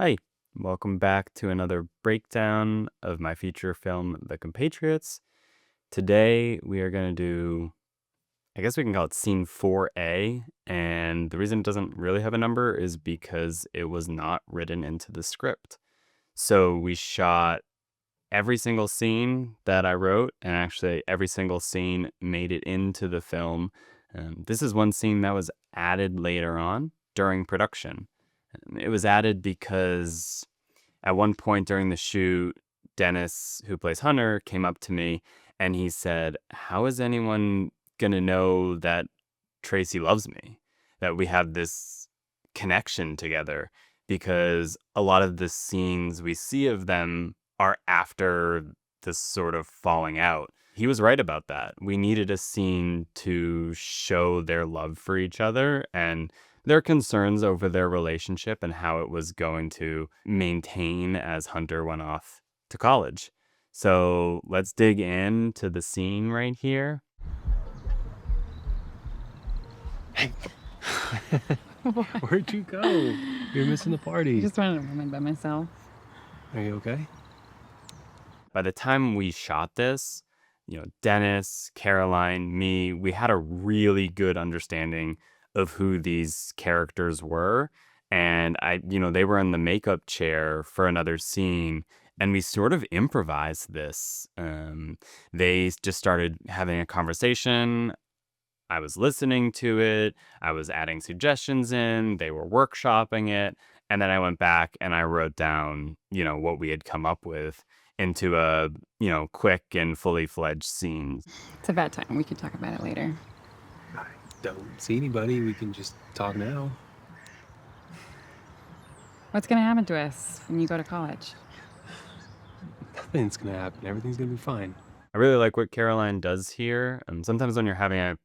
Hi, welcome back to another breakdown of my feature film, The Compatriots. Today we are going to do, I guess we can call it scene 4A. And the reason it doesn't really have a number is because it was not written into the script. So we shot every single scene that I wrote, and actually every single scene made it into the film. This is one scene that was added later on during production. It was added because at one point during the shoot, Dennis, who plays Hunter, came up to me and he said, "How is anyone going to know that Tracy loves me? That we have this connection together?" Because a lot of the scenes we see of them are after this sort of falling out. He was right about that. We needed a scene to show their love for each other and their concerns over their relationship and how it was going to maintain as Hunter went off to college. So let's dig into the scene right here. Hey. Where'd you go? You're missing the I party. just wanted a moment by myself. Are you okay? By the time we shot this, Dennis, Caroline, me, we had a really good understanding of who these characters were. And they were in the makeup chair for another scene, and we sort of improvised this. They just started having a conversation. I was listening to it. I was adding suggestions in. They were workshopping it. And then I went back and I wrote down, what we had come up with into a, quick and fully fledged scene. It's about time. We can talk about it later. I don't see anybody. We can just talk now. What's going to happen to us when you go to college? Nothing's gonna happen. Everything's gonna be fine. I really like what Caroline does here. And sometimes when you're having a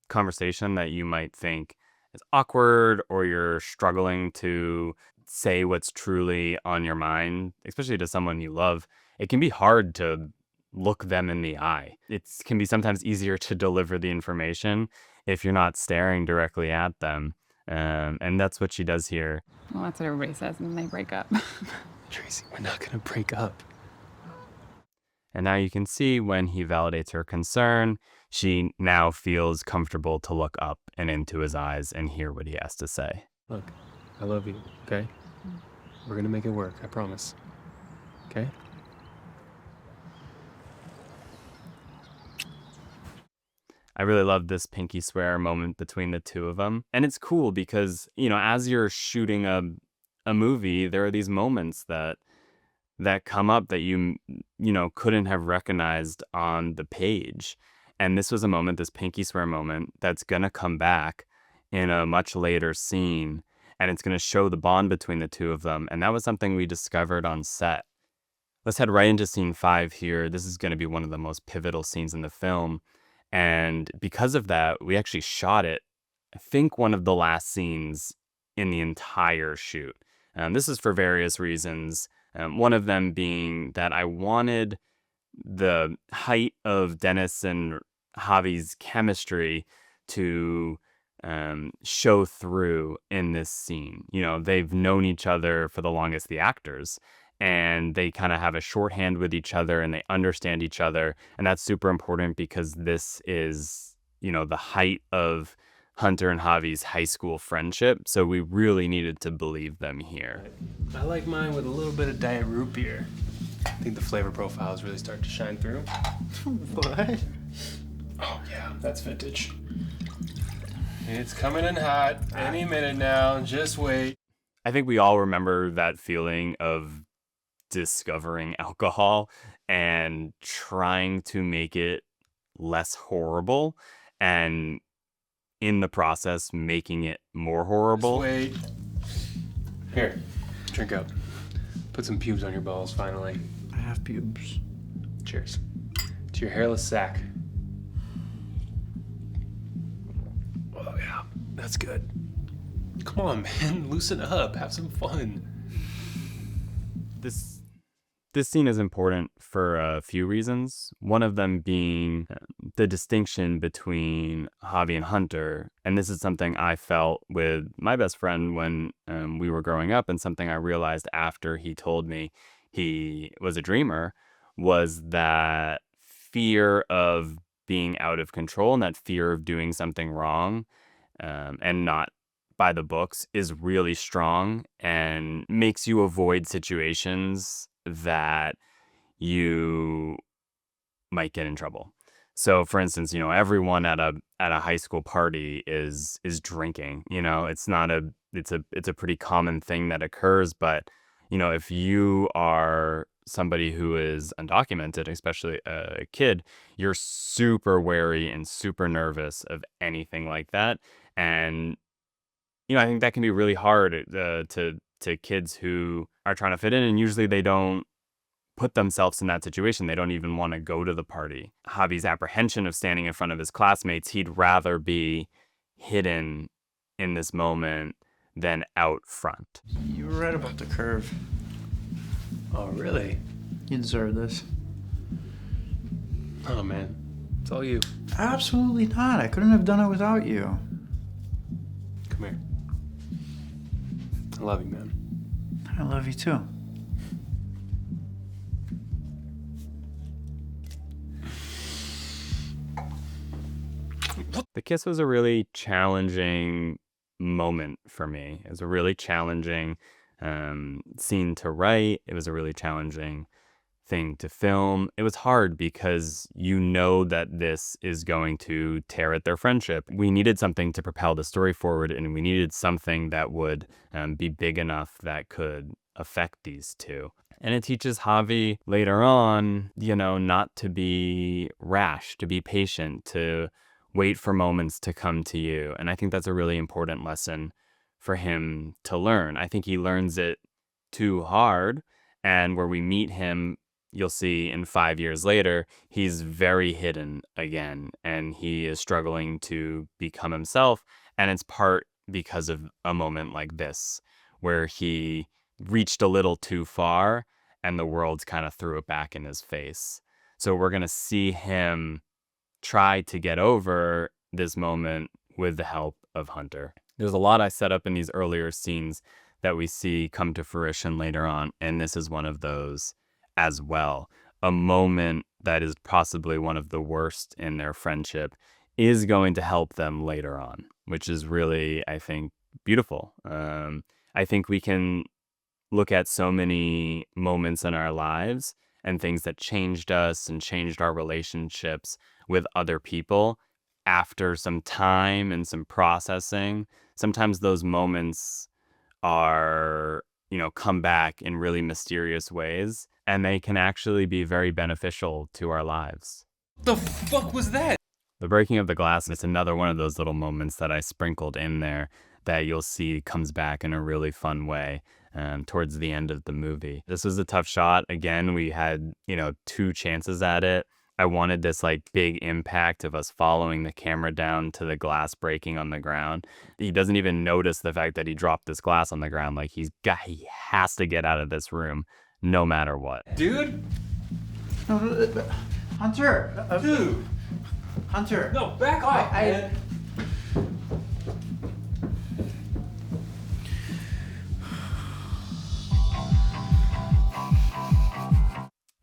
conversation that you might think is awkward or you're struggling to say what's truly on your mind, especially to someone you love, it can be hard to look them in the eye. It can be sometimes easier to deliver the information if you're not staring directly at them. And that's what she does here. Well, that's what everybody says, and then they break up. Tracy, we're not gonna break up. And now you can see when he validates her concern, she now feels comfortable to look up and into his eyes and hear what he has to say. Look, I love you, okay? We're gonna make it work, I promise. Okay? I really love this pinky swear moment between the two of them. And it's cool because, as you're shooting a movie, there are these moments that come up that you couldn't have recognized on the page. And this was a moment, this pinky swear moment, that's going to come back in a much later scene. And it's going to show the bond between the two of them. And that was something we discovered on set. Let's head right into scene 5 here. This is going to be one of the most pivotal scenes in the film. And because of that, we actually shot it, I think, one of the last scenes in the entire shoot. This is for various reasons. One of them being that I wanted the height of Dennis and Javi's chemistry to show through in this scene. They've known each other for the longest, the actors, and they kind of have a shorthand with each other and they understand each other. And that's super important because this is, the height of Hunter and Javi's high school friendship. So we really needed to believe them here. I like mine with a little bit of diet root beer. I think the flavor profiles really start to shine through. What? Oh yeah, that's vintage. It's coming in hot any minute now. Just wait. I think we all remember that feeling of discovering alcohol and trying to make it less horrible, and in the process making it more horrible. Just wait. Here, drink up. Put some pubes on your balls finally. I have pubes. Cheers. To your hairless sack. Oh yeah, that's good. Come on, man, loosen up, have some fun. This This scene is important for a few reasons. One of them being the distinction between Javi and Hunter. And this is something I felt with my best friend when we were growing up, and something I realized after he told me he was a dreamer, was that fear of being out of control and that fear of doing something wrong and not by the books is really strong and makes you avoid situations that you might get in trouble. So for instance, everyone at a high school party is drinking. It's not a it's a pretty common thing that occurs, but if you are somebody who is undocumented, especially a kid, you're super wary and super nervous of anything like that. And I think that can be really hard to kids who are trying to fit in, and usually they don't put themselves in that situation. They don't even want to go to the party. Javi's apprehension of standing in front of his classmates, he'd rather be hidden in this moment than out front. You were right about the curve. Oh, really? You deserve this. Oh, man. It's all you. Absolutely not. I couldn't have done it without you. Come here. I love you, man. I love you too. The kiss was a really challenging moment for me. It was a really challenging scene to write. It was a really challenging thing to film. It was hard because that this is going to tear at their friendship. We needed something to propel the story forward, and we needed something that would be big enough that could affect these two. And it teaches Javi later on, not to be rash, to be patient, to wait for moments to come to you. And I think that's a really important lesson for him to learn. I think he learns it too hard. And where we meet him, you'll see in 5 years later, he's very hidden again, and he is struggling to become himself. And it's part because of a moment like this, where he reached a little too far and the world kind of threw it back in his face. So we're going to see him try to get over this moment with the help of Hunter. There's a lot I set up in these earlier scenes that we see come to fruition later on, and this is one of those as well. A moment that is possibly one of the worst in their friendship is going to help them later on, which is really, I think, beautiful. I think we can look at so many moments in our lives and things that changed us and changed our relationships with other people after some time and some processing. Sometimes those moments are, come back in really mysterious ways, and they can actually be very beneficial to our lives. The fuck was that? The breaking of the glass is another one of those little moments that I sprinkled in there that you'll see comes back in a really fun way towards the end of the movie. This was a tough shot. Again, we had, 2 chances at it. I wanted this big impact of us following the camera down to the glass breaking on the ground. He doesn't even notice the fact that he dropped this glass on the ground. He has to get out of this room no matter what. Dude? No, Hunter! Dude! Hunter! No, back off, man.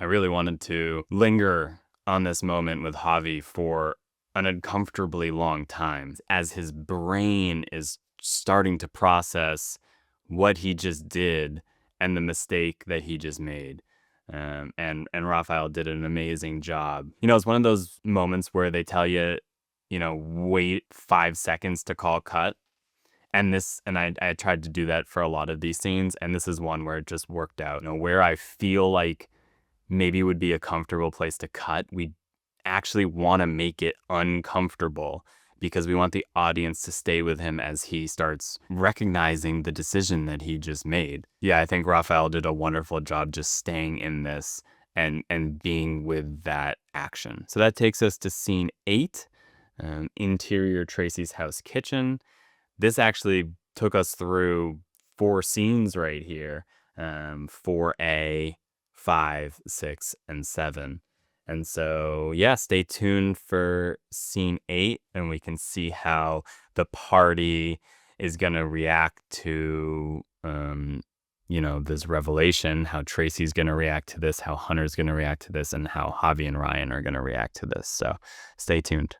I really wanted to linger on this moment with Javi for an uncomfortably long time as his brain is starting to process what he just did and the mistake that he just made. And Raphael did an amazing job. It's one of those moments where they tell you, wait 5 seconds to call cut. And I tried to do that for a lot of these scenes, and this is one where it just worked out. Where I feel like maybe it would be a comfortable place to cut, we actually want to make it uncomfortable because we want the audience to stay with him as he starts recognizing the decision that he just made. Yeah, I think Raphael did a wonderful job just staying in this and being with that action. So that takes us to scene 8, interior Tracy's house kitchen. This actually took us through 4 scenes right here. 4A, 5, 6, and 7. And so, yeah, stay tuned for scene 8, and we can see how the party is going to react to, this revelation, how Tracy's going to react to this, how Hunter's going to react to this, and how Javi and Ryan are going to react to this. So stay tuned.